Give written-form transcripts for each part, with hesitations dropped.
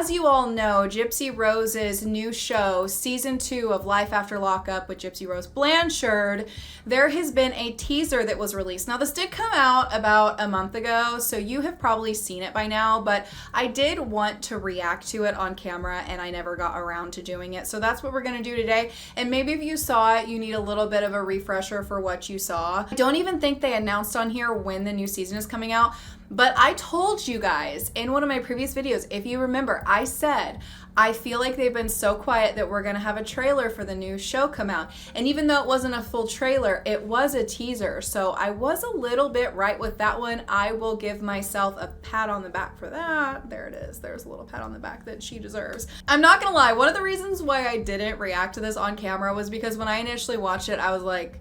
as you all know, Gypsy Rose's new show, season 2 of Life After Lockup with Gypsy Rose Blanchard, there has been a teaser that was released. Now, this did come out about a month ago, so you have probably seen it by now, but I did want to react to it on camera and I never got around to doing it. So that's what we're gonna do today. And maybe if you saw it, you need a little bit of a refresher for what you saw. I don't even think they announced on here when the new season is coming out, but I told you guys in one of my previous videos, if you remember, I said, I feel like they've been so quiet that we're gonna have a trailer for the new show come out. And even though it wasn't a full trailer, it was a teaser. So I was a little bit right with that one. I will give myself a pat on the back for that. There it is. There's a little pat on the back that she deserves. I'm not gonna lie, one of the reasons why I didn't react to this on camera was because when I initially watched it, I was like,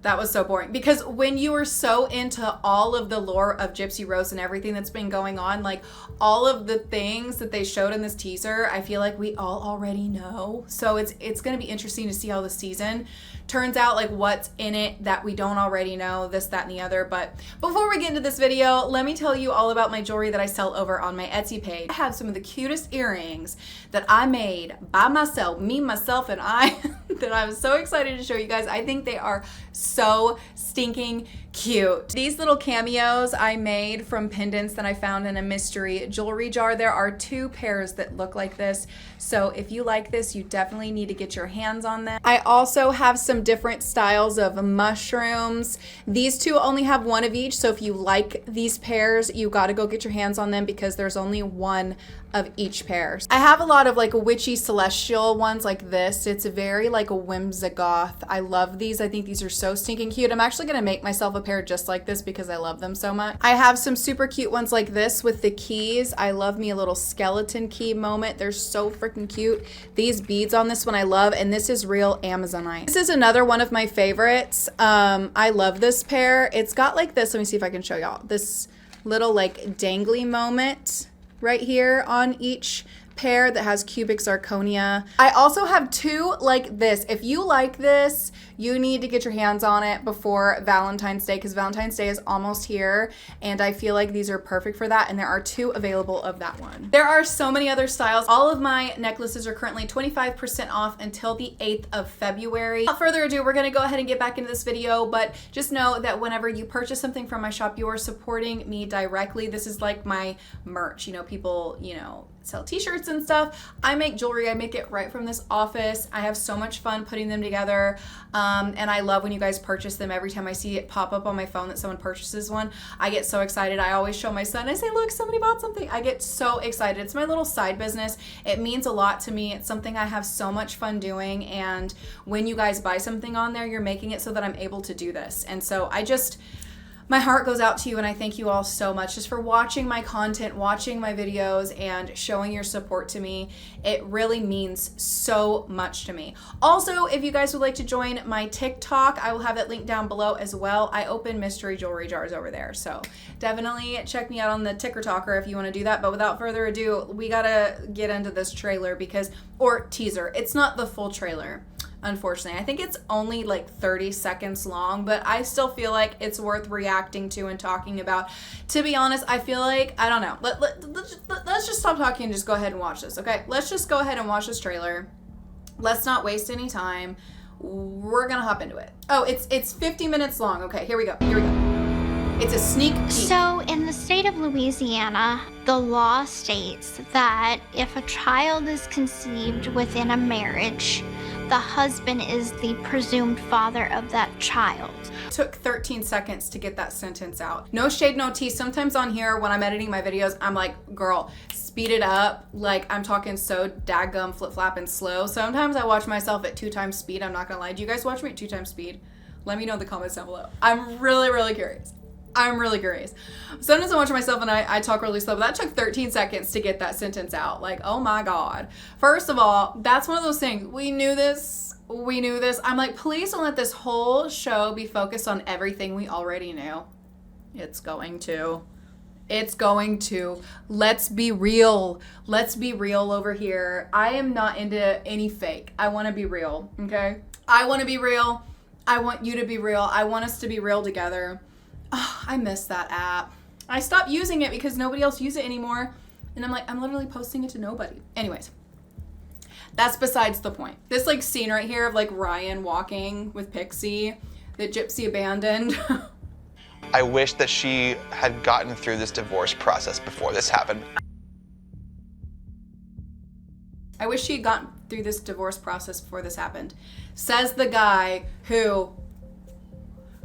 that was so boring. Because when you were so into all of the lore of Gypsy Rose and everything that's been going on, like all of the things that they showed in this teaser, I feel like we all already know. So it's going to be interesting to see how the season turns out, like what's in it that we don't already know, this, that, and the other. But before we get into this video, let me tell you all about my jewelry that I sell over on my Etsy page. I have some of the cutest earrings that I made by myself, me, myself, and I, that I'm so excited to show you guys. I think they are so stinking cute. These little cameos I made from pendants that I found in a mystery jewelry jar. There are 2 pairs that look like this. So if you like this, you definitely need to get your hands on them. I also have some different styles of mushrooms. These 2 only have 1 of each. So if you like these pairs, you got to go get your hands on them because there's only 1 of each pair. I have a lot of like witchy celestial ones like this. It's very like a whimsigoth. I love these. I think these are so stinking cute. I'm actually going to make myself a pair just like this because I love them so much. I have some super cute ones like this with the keys. I love me a little skeleton key moment. They're so freaking cute. These beads on this one I love, and this is real Amazonite. This is another one of my favorites. I love this pair. It's got like this. Let me see if I can show y'all. This little like dangly moment right here on each pair that has cubic zirconia. I also have 2 like this. If you like this, you need to get your hands on it before Valentine's Day because Valentine's Day is almost here and I feel like these are perfect for that, and there are 2 available of that one. There are so many other styles. All of my necklaces are currently 25% off until the 8th of February. Without further ado, we're gonna go ahead and get back into this video, but just know that whenever you purchase something from my shop, you are supporting me directly. This is like my merch. You know, people, you know, sell t-shirts and stuff. I make jewelry. I make it right from this office. I have so much fun putting them together. And I love when you guys purchase them. Every time I see it pop up on my phone that someone purchases one, I get so excited. I always show my son. I say, look, somebody bought something. I get so excited. It's my little side business. It means a lot to me. It's something I have so much fun doing. And when you guys buy something on there, you're making it so that I'm able to do this. And so my heart goes out to you, and I thank you all so much just for watching my content, watching my videos, and showing your support to me. It really means so much to me. Also, if you guys would like to join my TikTok, I will have it linked down below as well. I open mystery jewelry jars over there, so definitely check me out on the Ticker Talker if you want to do that. But without further ado, we gotta get into this trailer or teaser. It's not the full trailer. Unfortunately, I think it's only like 30 seconds long, but I still feel like it's worth reacting to and talking about. To be honest, I feel like, I don't know. Let's just stop talking and just go ahead and watch this, okay? Let's just go ahead and watch this trailer. Let's not waste any time. We're gonna hop into it. Oh, it's 50 minutes long. Okay, here we go. It's a sneak peek. So in the state of Louisiana, the law states that if a child is conceived within a marriage, the husband is the presumed father of that child. Took 13 seconds to get that sentence out. No shade, no tea. Sometimes on here when I'm editing my videos, I'm like, girl, speed it up. Like I'm talking so daggum flip-flap and slow. Sometimes I watch myself at 2 times speed. I'm not gonna lie. Do you guys watch me at 2 times speed? Let me know in the comments down below. I'm really, really curious. Sometimes I watch myself and I talk really slow, but that took 13 seconds to get that sentence out. Like, oh my God. First of all, that's one of those things. We knew this. I'm like, please don't let this whole show be focused on everything we already knew. It's going to. Let's be real. Over here. I am not into any fake. I want to be real, okay? I want to be real. I want you to be real. I want us to be real together. Oh, I miss that app. I stopped using it because nobody else uses it anymore. And I'm like, I'm literally posting it to nobody. Anyways, that's besides the point. This like scene right here of like Ryan walking with Pixie that Gypsy abandoned. I wish that she had gotten through this divorce process before this happened. I wish she had gotten through this divorce process before this happened. Says the guy who,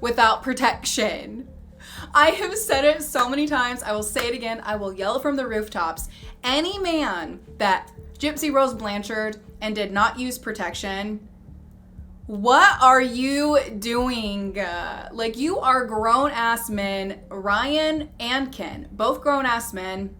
without protection. I have said it so many times. I will say it again. I will yell from the rooftops. Any man that Gypsy Rose Blanchard and did not use protection, what are you doing? Like, you are grown-ass men. Ryan and Ken, both grown-ass men,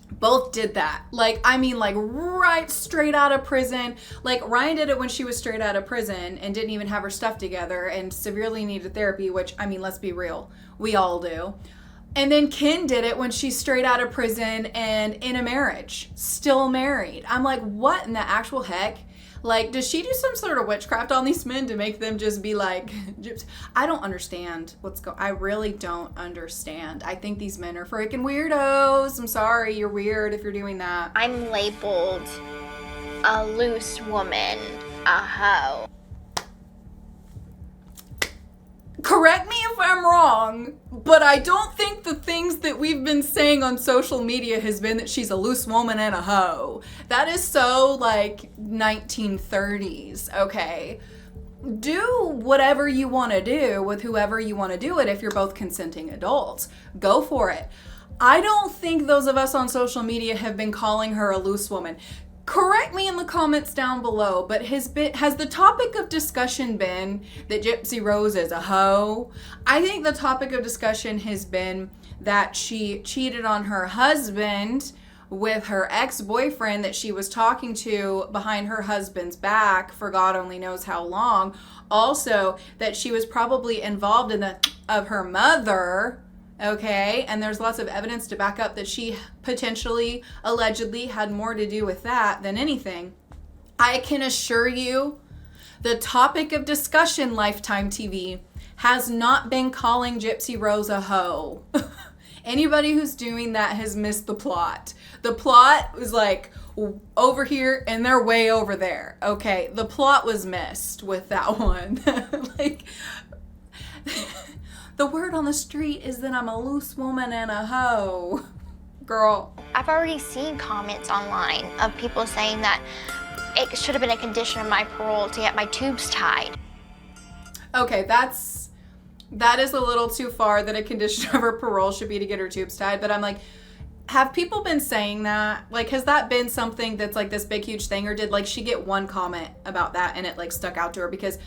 both did that. Like, I mean, like, right straight out of prison. Like, Ryan did it when she was straight out of prison and didn't even have her stuff together and severely needed therapy, which, I mean, let's be real. We all do. And then Ken did it when she's straight out of prison and in a marriage, still married. I'm like, what in the actual heck? Like, does she do some sort of witchcraft on these men to make them just be like, I don't understand I really don't understand. I think these men are freaking weirdos. I'm sorry, you're weird if you're doing that. I'm labeled a loose woman, a hoe. Correct me if I'm wrong, but I don't think the things that we've been saying on social media has been that she's a loose woman and a hoe. That is so, like, 1930s, okay? Do whatever you want to do with whoever you want to do it if you're both consenting adults. Go for it. I don't think those of us on social media have been calling her a loose woman. Correct me in the comments down below, but has the topic of discussion been that Gypsy Rose is a hoe? I think the topic of discussion has been that she cheated on her husband with her ex-boyfriend that she was talking to behind her husband's back for God only knows how long. Also, that she was probably involved in the of her mother. Okay, and there's lots of evidence to back up that she potentially, allegedly had more to do with that than anything. I can assure you, the topic of discussion, Lifetime TV, has not been calling Gypsy Rose a hoe. Anybody who's doing that has missed the plot. The plot was like over here and they're way over there. Okay, the plot was missed with that one. Like... The word on the street is that I'm a loose woman and a hoe. Girl. I've already seen comments online of people saying that it should have been a condition of my parole to get my tubes tied. Okay, that is a little too far that a condition of her parole should be to get her tubes tied, but I'm like, have people been saying that? Like, has that been something that's like this big, huge thing, or did like she get one comment about that and it like stuck out to her? Because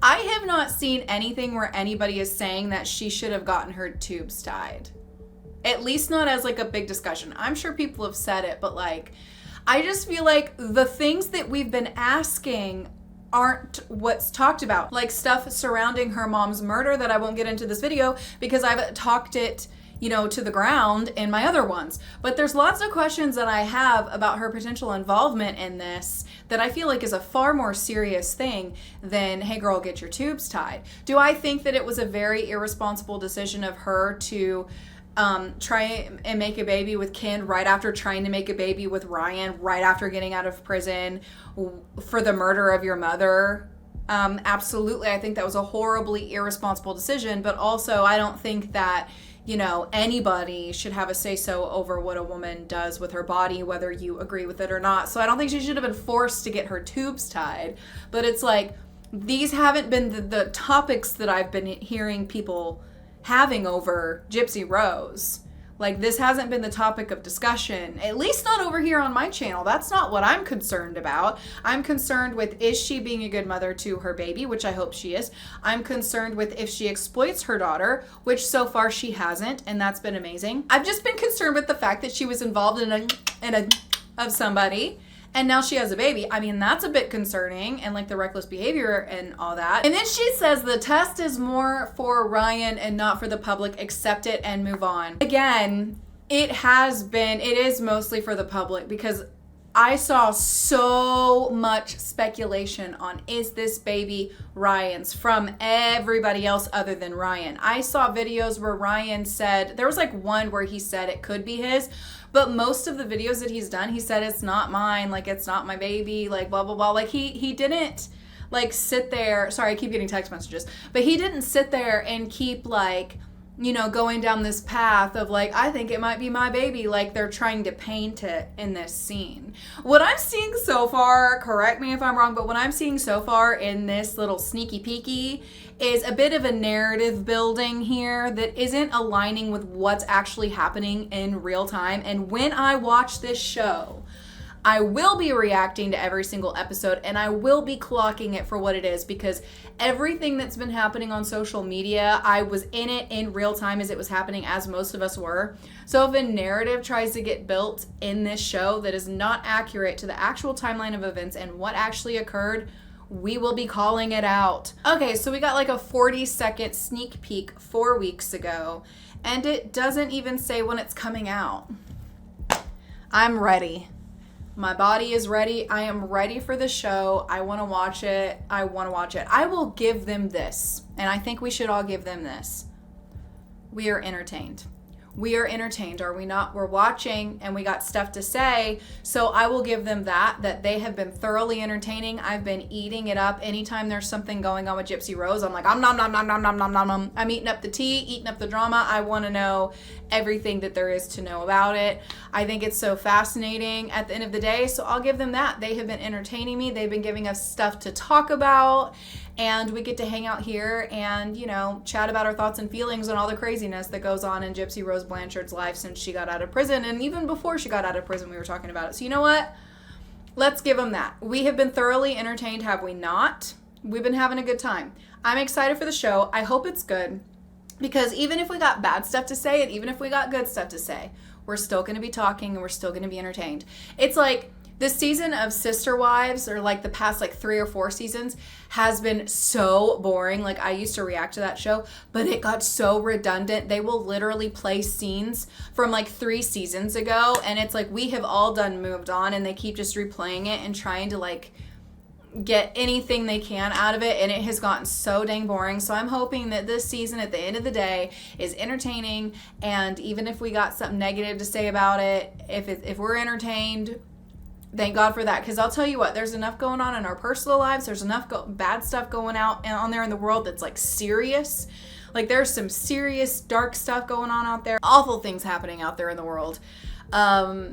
I have not seen anything where anybody is saying that she should have gotten her tubes tied. At least not as like a big discussion. I'm sure people have said it, but like, I just feel like the things that we've been asking aren't what's talked about. Like stuff surrounding her mom's murder that I won't get into this video because I've talked it, you know, to the ground in my other ones. But there's lots of questions that I have about her potential involvement in this that I feel like is a far more serious thing than, hey girl, get your tubes tied. Do I think that it was a very irresponsible decision of her to try and make a baby with Ken right after trying to make a baby with Ryan, right after getting out of prison for the murder of your mother? Absolutely. I think that was a horribly irresponsible decision, but also I don't think that, you know, anybody should have a say-so over what a woman does with her body, whether you agree with it or not. So I don't think she should have been forced to get her tubes tied. But it's like, these haven't been the topics that I've been hearing people having over Gypsy Rose. Like, this hasn't been the topic of discussion, at least not over here on my channel. That's not what I'm concerned about. I'm concerned with, is she being a good mother to her baby, which I hope she is. I'm concerned with if she exploits her daughter, which so far she hasn't, and that's been amazing. I've just been concerned with the fact that she was involved in a of somebody, and now she has a baby. I mean, that's a bit concerning, and like the reckless behavior and all that. And then she says the test is more for Ryan and not for the public. Accept it and move on. Again, it is mostly for the public because I saw so much speculation on, is this baby Ryan's, from everybody else other than Ryan. I saw videos where Ryan said, there was like one where he said it could be his, But most of the videos that he's done, he said it's not mine, like it's not my baby, like blah blah blah. Like he didn't like sit there. Sorry, I keep getting text messages. But he didn't sit there and keep like, you know, going down this path of like, I think it might be my baby, like they're trying to paint it in this scene. What I'm seeing so far, correct me if I'm wrong, but what I'm seeing so far in this little sneaky peeky is a bit of a narrative building here that isn't aligning with what's actually happening in real time. And when I watch this show, I will be reacting to every single episode and I will be clocking it for what it is, because everything that's been happening on social media, I was in it in real time as it was happening, as most of us were. So if a narrative tries to get built in this show that is not accurate to the actual timeline of events and what actually occurred, we will be calling it out. Okay, so we got like a 40-second sneak peek 4 weeks ago, and it doesn't even say when it's coming out. I'm ready. My body is ready. I am ready for the show. I want to watch it. I want to watch it. I will give them this, and I think we should all give them this. We are entertained. We are entertained, are we not? We're watching and we got stuff to say. So I will give them that they have been thoroughly entertaining. I've been eating it up. Anytime there's something going on with Gypsy Rose, I'm like, nom nom nom nom nom nom nom nom. I'm eating up the tea, eating up the drama. I want to know everything that there is to know about it. I think it's so fascinating at the end of the day. So I'll give them that. They have been entertaining me. They've been giving us stuff to talk about. And we get to hang out here and, you know, chat about our thoughts and feelings on all the craziness that goes on in Gypsy Rose Blanchard's life since she got out of prison. And even before she got out of prison, we were talking about it. So you know what? Let's give them that. We have been thoroughly entertained, have we not? We've been having a good time. I'm excited for the show. I hope it's good, because even if we got bad stuff to say and even if we got good stuff to say, we're still going to be talking and we're still going to be entertained. It's like this season of Sister Wives, or like the past like 3 or 4 seasons, has been so boring. Like I used to react to that show, but it got so redundant. They will literally play scenes from like 3 seasons ago, and it's like we have all done moved on, and they keep just replaying it and trying to like get anything they can out of it, and it has gotten so dang boring. So I'm hoping that this season at the end of the day is entertaining, and even if we got something negative to say about it, if we're entertained, thank God for that. Because I'll tell you what, there's enough going on in our personal lives. There's enough bad stuff going out and on there in the world that's like serious. Like there's some serious dark stuff going on out there. Awful things happening out there in the world.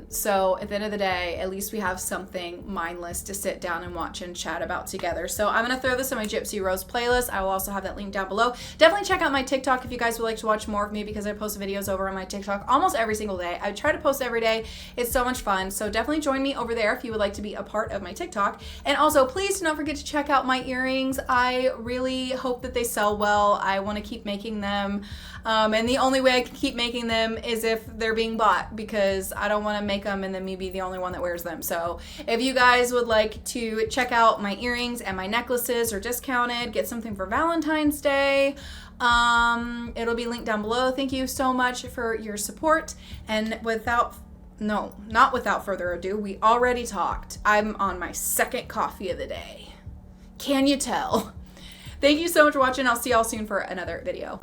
So at the end of the day, at least we have something mindless to sit down and watch and chat about together. So I'm going to throw this on my Gypsy Rose playlist. I will also have that link down below. Definitely check out my TikTok if you guys would like to watch more of me, because I post videos over on my TikTok almost every single day. I try to post every day. It's so much fun. So definitely join me over there if you would like to be a part of my TikTok. And also please do not forget to check out my earrings. I really hope that they sell well. I want to keep making them. And the only way I can keep making them is if they're being bought, because I don't want to make them and then me be the only one that wears them. So if you guys would like to check out my earrings and my necklaces are discounted, get something for Valentine's Day, it'll be linked down below. Thank you so much for your support. And not without further ado, we already talked. I'm on my 2nd coffee of the day. Can you tell? Thank you so much for watching. I'll see y'all soon for another video.